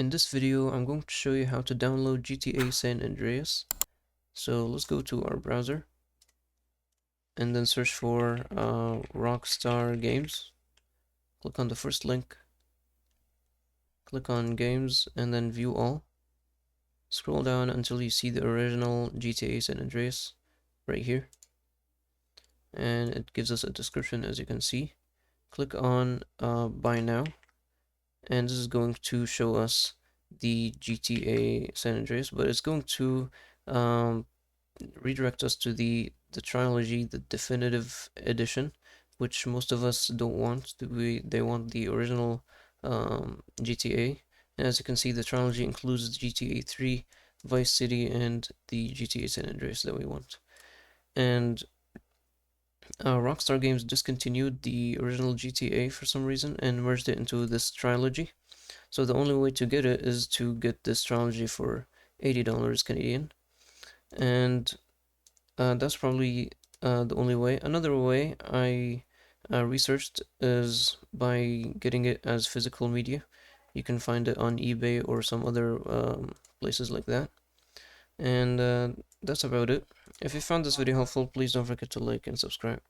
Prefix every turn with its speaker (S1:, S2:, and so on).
S1: In this video, I'm going to show you how to download GTA San Andreas. So let's go to our browser and then search for Rockstar Games. Click on the first link, click on Games, and then View All. Scroll down until you see the original GTA San Andreas right here. And it gives us a description, as you can see. Click on Buy Now, and this is going to show us the GTA San Andreas, but it's going to um, redirect us to the trilogy, the definitive edition, which most of us don't want. They want the original GTA. And as you can see, the trilogy includes GTA 3, Vice City, and the GTA San Andreas that we want. And Rockstar Games discontinued the original GTA for some reason and merged it into this trilogy. So the only way to get it is to get this trilogy for $80 Canadian. And that's probably the only way. Another way I researched is by getting it as physical media. You can find it on eBay or some other places like that. And that's about it. If you found this video helpful, please don't forget to like and subscribe.